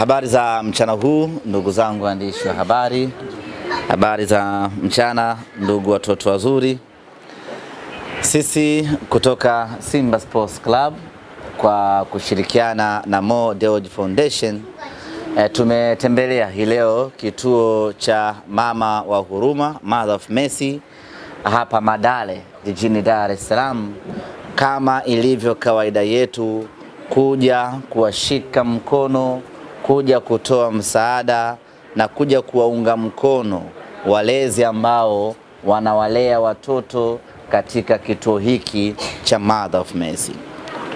Habari za mchana huu ndugu zangu waandishi wa habari. Habari za mchana ndugu watoto wazuri. Sisi kutoka Simba Sports Club kwa kushirikiana na Mo Dewji Foundation tumetembelea hii leo kituo cha Mama wa Huruma, Mother of Mercy, hapa Madale jijini Dar es Salaam, kama ilivyo kawaida yetu kuja kuwashika mkono, kuja kutoa msaada na kuja kuwaunga mkono walezi ambao wanawalea watoto katika kituo hiki cha Mother of Mercy.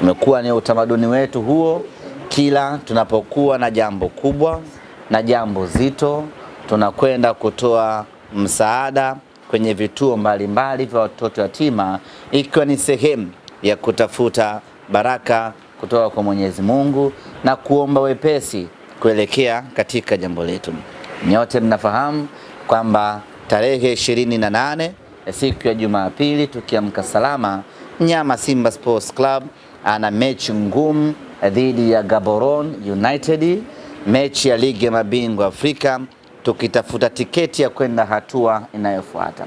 Tumekuwa ni utamaduni wetu huo, kila tunapokuwa na jambo kubwa na jambo zito, tunakwenda kutoa msaada kwenye vituo mbalimbali vya watoto yatima, ikiwa ni sehemu ya kutafuta baraka kutoka kwa Mwenyezi Mungu na kuomba wepesi kuelekea katika jambo letu. Nyote mnafahamu kwamba tarehe 28 siku ya Jumapili tukiamka salama, Nyama Simba Sports Club ana mechi ngumu dhidi ya Gaborone United, mechi ya ligi ya mabingwa Afrika, tukitafuta tiketi ya kwenda hatua inayofuata.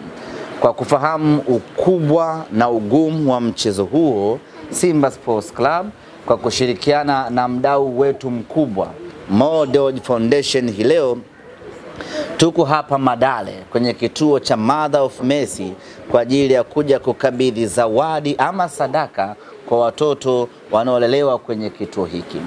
Kwa kufahamu ukubwa na ugumu wa mchezo huo, Simba Sports Club kwa kushirikiana na mdau wetu mkubwa Mo Dewji Foundation, hii leo tuko hapa Madale kwenye kituo cha Mother of Mercy kwa ajili ya kuja kukabidhi zawadi ama sadaka kwa watoto wanaolelewa kwenye kituo hiki.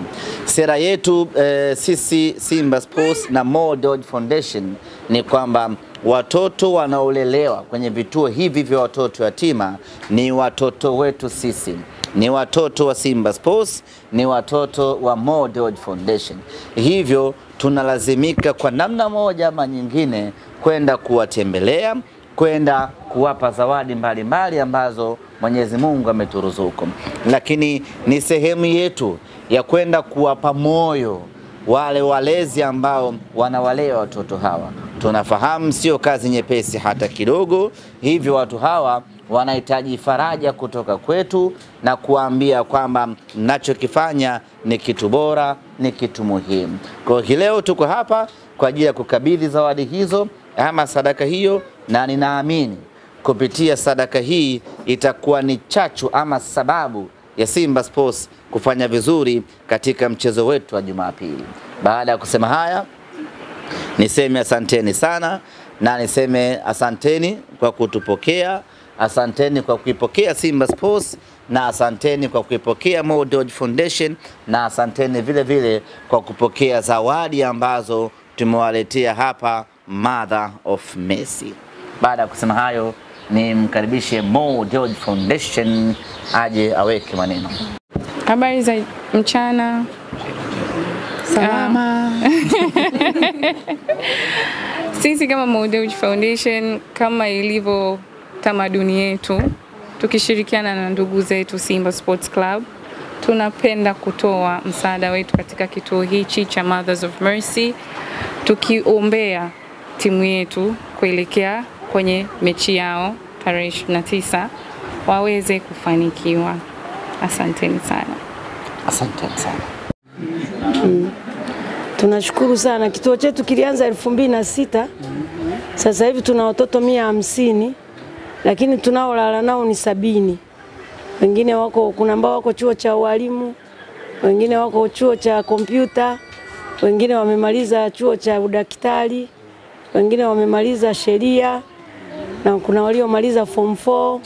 Sera yetu sisi Simba Sports na Mo Dewji Foundation ni kwamba watoto wanaolelewa kwenye vituo hivi vya watoto yatima ni watoto wetu sisi, ni watoto wa Simba Sports, ni watoto wa Mo Dewji Foundation. Hivyo tunalazimika kwa namna moja ama nyingine kwenda kuwatembelea, kwenda kuwapa zawadi mbalimbali ambazo Mwenyezi Mungu ameturuzuku. Lakini ni sehemu yetu ya kwenda kuwapa moyo wale walezi ambao wanawalea watoto hawa. Tunafahamu sio kazi nyepesi hata kidogo, hivyo watu hawa wanahitaji faraja kutoka kwetu na kuambia kwamba mnachokifanya ni kitu bora, ni kitu muhimu. Kwa hiyo leo tuko hapa kwa ajili ya kukabidhi zawadi hizo ama sadaka hiyo, na ninaamini kupitia sadaka hii itakuwa ni chachu ama sababu ya Simba Sports kufanya vizuri katika mchezo wetu wa Jumapili. Baada ya kusema haya, niseme asanteni sana, na niseme asanteni kwa kutupokea, asanteni kwa kuipokea Simba Sports, na asanteni kwa kuipokea Mo Dewji Foundation, na asanteni vile vile kwa kupokea zawadi ambazo tumewaletea hapa Mother of Mercy. Baada ya kusema hayo, ni mkaribishe Mo Dewji Foundation aje aweke maneno. Habari za mchana. Salama. Sisi kama Mo Dewji Foundation, kama ilivyo tamaduni yetu, tukishirikiana na ndugu zetu Simba Sports Club, tunapenda kutoa msaada wetu katika kituo hichi cha Mothers of Mercy, tukiombea timu yetu kuelekea kwenye mechi yao tarehe 29 waweze kufanikiwa. Asanteni sana. Asanteni sana. Tunashukuru sana. Kituo chetu kilianza 2006. Sasa hivi tuna watoto 150, lakini tunaolala nao ni 70. Wengine wako, kuna ambao wako chuo cha walimu, wengine wako chuo cha kompyuta, wengine wamemaliza chuo cha udaktari, wengine wamemaliza sheria, na kuna waliomaliza form 4.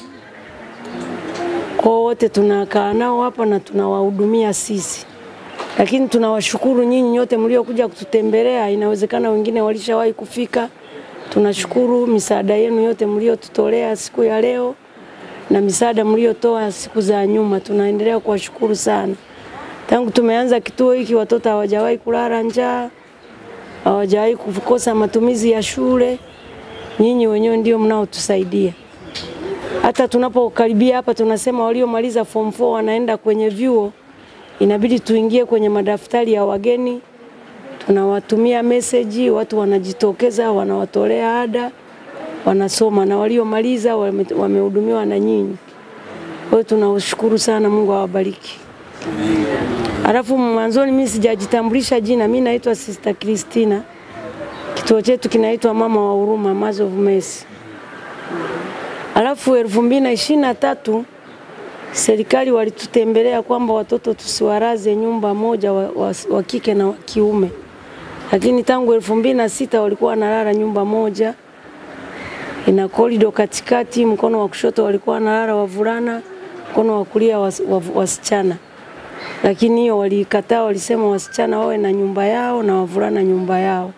Kwa wote tunakaa nao hapa na tunawahudumia sisi. Lakini tunawashukuru nyinyi nyote mliokuja kututembelea. Inawezekana wengine walishawahi kufika. Tunashukuru misaada yenu yote mliotutolea siku ya leo na misaada mliotoa siku za nyuma. Tunaendelea kuwashukuru sana. Tangu tumeanza kituo hiki watoto hawajawahi kulala njaa, hawajawahi kukosa matumizi ya shule. Nyinyi wenyewe ndio mnaotusaidia. Hata tunapokaribia hapa tunasema waliomaliza form 4 wanaenda kwenye vyuo, inabidi tuingie kwenye madaftari ya wageni. Tunawatumia message, watu wanajitokeza, wanawatolea ada, wanasoma, na waliomaliza wamehudumiwa na nyinyi. Kwa hiyo tunawashukuru sana, Mungu awabariki. Alafu mwanzoni mimi sijajitambulisha jina, mimi naitwa Sister Christina. Kituo chetu kinaitwa Mama wa Huruma, Mothers of Mercy. Alafu 2023 serikali walitutembelea kwamba watoto tusiwaraze nyumba moja wa kike na wa kiume. Lakini tangu 2006 walikuwa wanalala nyumba moja. Ina korido katikati, mkono wa kushoto walikuwa wanalala wavulana, mkono wa kulia wasichana. Lakini hiyo walikataa, walisema wasichana wawe na nyumba yao na wavulana nyumba yao.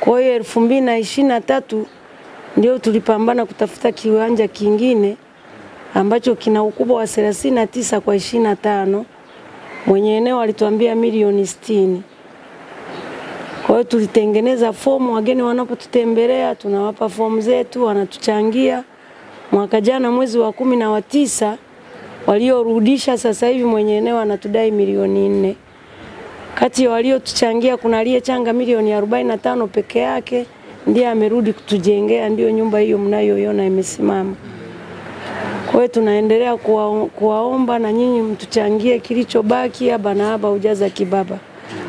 Kwa hiyo 2023 ndio tulipambana kutafuta kiwanja kingine ambacho kina ukubwa wa 39 kwa 25. Mwenye eneo alituambia milioni 60. Kwa hiyo tulitengeneza fomu, wageni wanapotutembelea tunawapa fomu zetu, wanatuchangia. Mwaka jana mwezi wa 10 na wa 9 waliorudisha, sasa hivi mwenye eneo anatudai milioni 4. Kati ya waliotuchangia kuna aliyechanga milioni 45 peke yake, ndiye amerudi kutujengea, ndio nyumba hiyo mnayoiona imesimama. Kwa hiyo tunaendelea kuwaomba na nyinyi mtuchangie kilichobaki, haba na haba ujaza kibaba.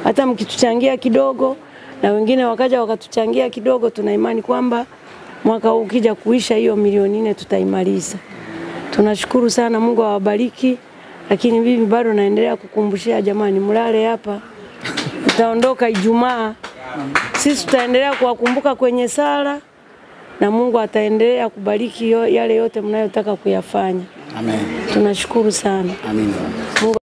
Hata mkituchangia kidogo na wengine wakaja wakatuchangia kidogo, tuna imani kwamba mwaka huu ukija kuisha hiyo milioni 4 tutaimaliza. Tunashukuru sana, Mungu awabariki. Lakini mimi bado naendelea kukumbushia, jamani, mlale hapa. Tutaondoka Ijumaa. Sisi tutaendelea kuwakumbuka kwenye sala na Mungu ataendelea kubariki yale yote mnayotaka kuyafanya. Amen. Tunashukuru sana. Amen.